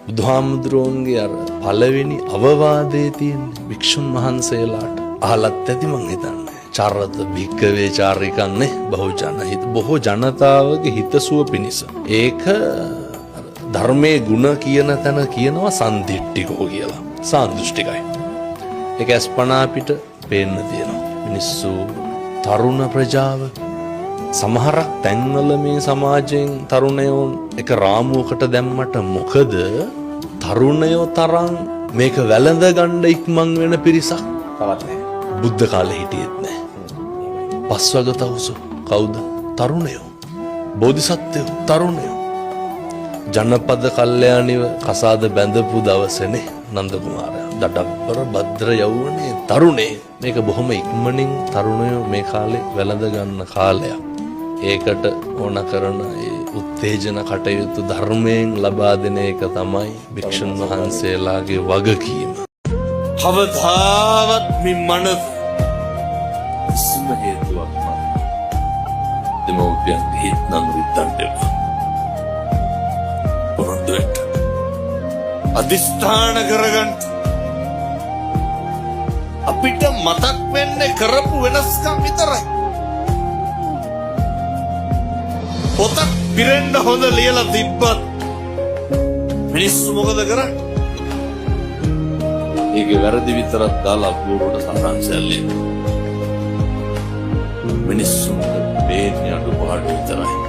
බුදුහාමුදුරුවන්ගේ අර පළවෙනි අවවාදයේ තියෙන භික්ෂුන් වහන්සේලාට අහලත් ඇති මං හිතන්නේ. චරත භික්කවේ චාරිකන්නේ බහුජන හිත බොහෝ ජනතාවගේ හිතසුව පිණිස. ඒක ධර්මයේ ගුණ කියන තැන කියනවා සන්දිට්ඨිකෝ කියලා. සාන්දෘෂ්ටිකයි. ඒක අස්පනා පිට පේන්න තියෙනවා. මිනිස්සු තරුණ ප්‍රජාව සමහරක් තැන්වල මේ සමාජයෙන් තරුණයෝන් එක රාමුවකට දැම්මට මොකද තරුණයෝ තරම් මේක වැළඳ ගන්න ඉක්මන් වෙන පිරිසක් තවත් නැහැ. බුද්ධ කාලේ හිටියෙත් නැහැ. පස්වග තවුසු කවුද? තරුණයෝ. බෝධිසත්වයෝ තරුණයෝ. ජනපද කල්යාණිව කසාද බැඳපු දවසේනේ නන්ද කුමාරයා. දඩබ්බර භද්‍ර යවුනේ තරුණේ. මේක බොහොම ඉක්මනින් තරුණයෝ මේ කාලේ වැළඳ ගන්න කාලයක්. ඒකට ඕන කරන ඒ උත්තේජන කටයුතු ධර්මයෙන් ලබා දෙන එක තමයි භික්ෂුන් වහන්සේලාගේ වගකීම. කවදාවත් මේ මනස කිසිම හේතුවක් නැහැ. දෙමෝපියන් හිත නම් රිද්දන්න පොරොන්දුවට අදිස්ථාන කරගන්න. අපිට මතක් වෙන්නේ කරපු වෙනස්කම් විතරයි. පොතක් පිරෙන්න හොඳ ලියලා තිබ්බත් මිනිස්සු මොකද කරන්නේ? ඒකේ වැරදි විතරක් දාලා අපුරුවට සාරාංශයක් ලියන. මිනිස්සුන්ට බේන්නේ අඩුපාඩු විතරයි.